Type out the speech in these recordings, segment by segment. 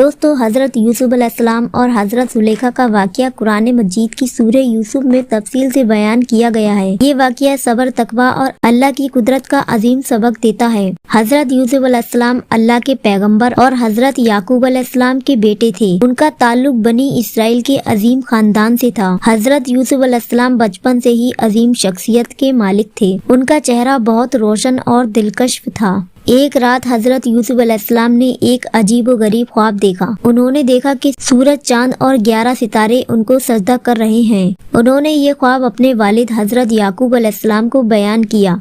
دوستو حضرت یوسف علیہ السلام اور حضرت زلیخا کا واقعہ قرآن مجید کی سورہ یوسف میں تفصیل سے بیان کیا گیا ہے۔ یہ واقعہ صبر، تقوی اور اللہ کی قدرت کا عظیم سبق دیتا ہے۔ حضرت یوسف علیہ السلام اللہ کے پیغمبر اور حضرت یعقوب علیہ السلام کے بیٹے تھے۔ ان کا تعلق بنی اسرائیل کے عظیم خاندان سے تھا۔ حضرت یوسف علیہ السلام بچپن سے ہی عظیم شخصیت کے مالک تھے۔ ان کا چہرہ بہت روشن اور دلکش تھا۔ ایک رات حضرت یوسف علیہ السلام نے ایک عجیب و غریب خواب دیکھا۔ انہوں نے دیکھا کہ سورج، چاند اور 11 ستارے ان کو سجدہ کر رہے ہیں۔ انہوں نے یہ خواب اپنے والد حضرت یعقوب علیہ السلام کو بیان کیا۔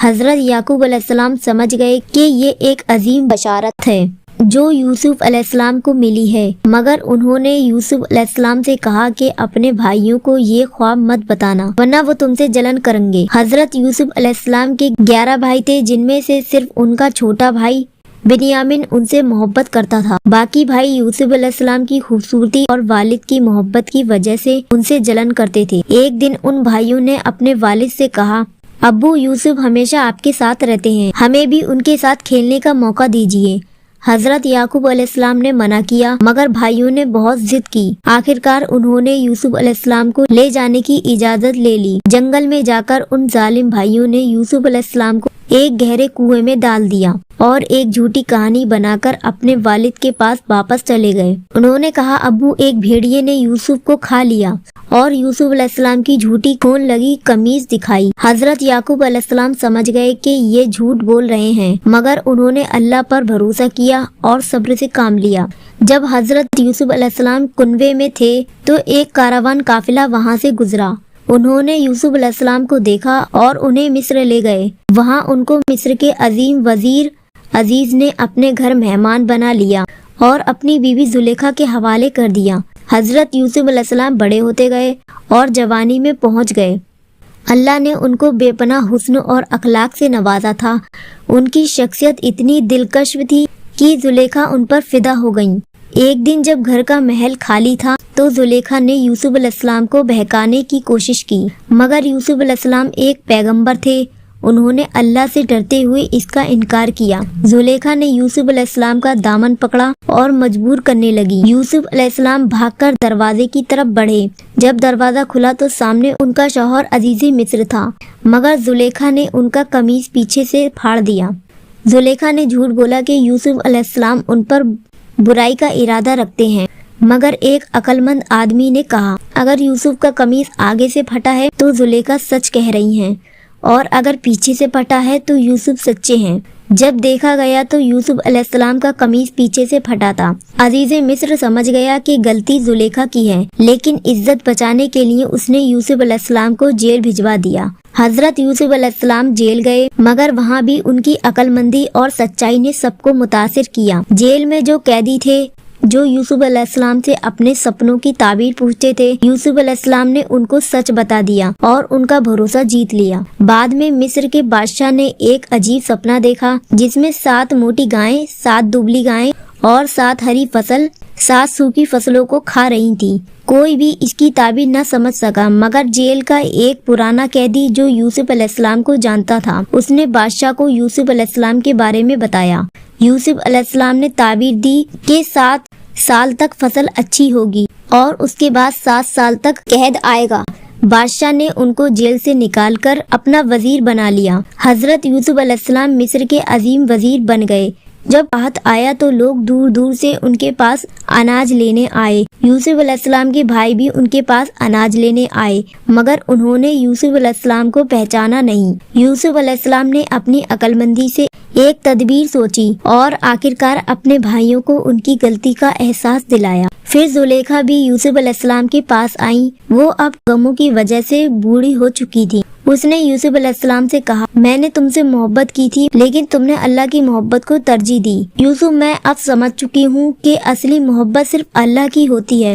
حضرت یعقوب علیہ السلام سمجھ گئے کہ یہ ایک عظیم بشارت ہے جو یوسف علیہ السلام کو ملی ہے، مگر انہوں نے یوسف علیہ السلام سے کہا کہ اپنے بھائیوں کو یہ خواب مت بتانا ورنہ وہ تم سے جلن کریں گے۔ حضرت یوسف علیہ السلام کے 11 بھائی تھے، جن میں سے صرف ان کا چھوٹا بھائی بنیامین ان سے محبت کرتا تھا۔ باقی بھائی یوسف علیہ السلام کی خوبصورتی اور والد کی محبت کی وجہ سے ان سے جلن کرتے تھے۔ ایک دن ان بھائیوں نے اپنے والد سے کہا، ابو، یوسف ہمیشہ آپ کے ساتھ رہتے ہیں، ہمیں بھی ان کے ساتھ کھیلنے کا موقع دیجیے۔ حضرت یعقوب علیہ السلام نے منع کیا، مگر بھائیوں نے بہت ضد کی۔ آخرکار انہوں نے یوسف علیہ السلام کو لے جانے کی اجازت لے لی۔ جنگل میں جا کر ان ظالم بھائیوں نے یوسف علیہ السلام کو ایک گہرے کنویں میں ڈال دیا اور ایک جھوٹی کہانی بنا کر اپنے والد کے پاس واپس چلے گئے۔ انہوں نے کہا، ابو، ایک بھیڑیے نے یوسف کو کھا لیا، اور یوسف علیہ السلام کی جھوٹی خون لگی قمیض دکھائی۔ حضرت یعقوب علیہ السلام سمجھ گئے کہ یہ جھوٹ بول رہے ہیں، مگر انہوں نے اللہ پر بھروسہ کیا اور صبر سے کام لیا۔ جب حضرت یوسف علیہ السلام کنویں میں تھے تو ایک کاروان قافلہ وہاں سے گزرا۔ انہوں نے یوسف علیہ السلام کو دیکھا اور انہیں مصر لے گئے۔ وہاں ان کو مصر کے عظیم وزیر عزیز نے اپنے گھر مہمان بنا لیا اور اپنی بیوی زلیخا کے حوالے کر دیا۔ حضرت یوسف علیہ السلام بڑے ہوتے گئے اور جوانی میں پہنچ گئے۔ اللہ نے ان کو بے پناہ حسن اور اخلاق سے نوازا تھا۔ ان کی شخصیت اتنی دلکش تھی کہ زلیخا ان پر فدا ہو گئیں۔ ایک دن جب گھر کا محل خالی تھا تو زلیخا نے یوسف علیہ السلام کو بہکانے کی کوشش کی، مگر یوسف علیہ السلام ایک پیغمبر تھے۔ انہوں نے اللہ سے ڈرتے ہوئے اس کا انکار کیا۔ زلیخا نے یوسف علیہ السلام کا دامن پکڑا اور مجبور کرنے لگی۔ یوسف علیہ السلام بھاگ کر دروازے کی طرف بڑھے۔ جب دروازہ کھلا تو سامنے ان کا شوہر عزیز مصر تھا، مگر زلیخا نے ان کا قمیض پیچھے سے پھاڑ دیا۔ زلیخا نے جھوٹ بولا کہ یوسف علیہ السلام ان پر برائی کا ارادہ رکھتے ہیں، مگر ایک عقل مند آدمی نے کہا، اگر یوسف کا قمیض آگے سے پھٹا ہے تو زلیخا سچ کہہ رہی ہیں، اور اگر پیچھے سے پھٹا ہے تو یوسف سچے ہیں۔ جب دیکھا گیا تو یوسف علیہ السلام کا قمیض پیچھے سے پھٹا تھا۔ عزیز مصر سمجھ گیا کہ غلطی زلیخا کی ہے، لیکن عزت بچانے کے لیے اس نے یوسف علیہ السلام کو جیل بھجوا دیا۔ حضرت یوسف علیہ السلام جیل گئے، مگر وہاں بھی ان کی عقل مندی اور سچائی نے سب کو متاثر کیا۔ جیل میں جو قیدی تھے جو یوسف علیہ السلام سے اپنے سپنوں کی تعبیر پوچھتے تھے، یوسف علیہ السلام نے ان کو سچ بتا دیا اور ان کا بھروسہ جیت لیا۔ بعد میں مصر کے بادشاہ نے ایک عجیب سپنا دیکھا جس میں 7 موٹی گائیں، 7 دبلی گائیں اور 7 ہری فصل 7 سوکھی فصلوں کو کھا رہی تھی۔ کوئی بھی اس کی تعبیر نہ سمجھ سکا، مگر جیل کا ایک پرانا قیدی جو یوسف علیہ السلام کو جانتا تھا، اس نے بادشاہ کو یوسف علیہ السلام کے بارے میں بتایا۔ یوسف علیہ السلام نے تعبیر دی کہ 7 سال تک فصل اچھی ہوگی اور اس کے بعد 7 سال تک قحط آئے گا۔ بادشاہ نے ان کو جیل سے نکال کر اپنا وزیر بنا لیا۔ حضرت یوسف علیہ السلام مصر کے عظیم وزیر بن گئے۔ جب قحط آیا تو لوگ دور دور سے ان کے پاس اناج لینے آئے۔ یوسف علیہ السلام کے بھائی بھی ان کے پاس اناج لینے آئے، مگر انہوں نے یوسف علیہ السلام کو پہچانا نہیں۔ یوسف علیہ السلام نے اپنی عقل مندی سے ایک تدبیر سوچی اور آخرکار اپنے بھائیوں کو ان کی غلطی کا احساس دلایا۔ پھر زلیخا بھی یوسف علیہ السلام کے پاس آئیں۔ وہ اب غموں کی وجہ سے بوڑھی ہو چکی تھی۔ اس نے یوسف علیہ السلام سے کہا، میں نے تم سے محبت کی تھی، لیکن تم نے اللہ کی محبت کو ترجیح دی۔ یوسف، میں اب سمجھ چکی ہوں کہ اصلی محبت صرف اللہ کی ہوتی ہے۔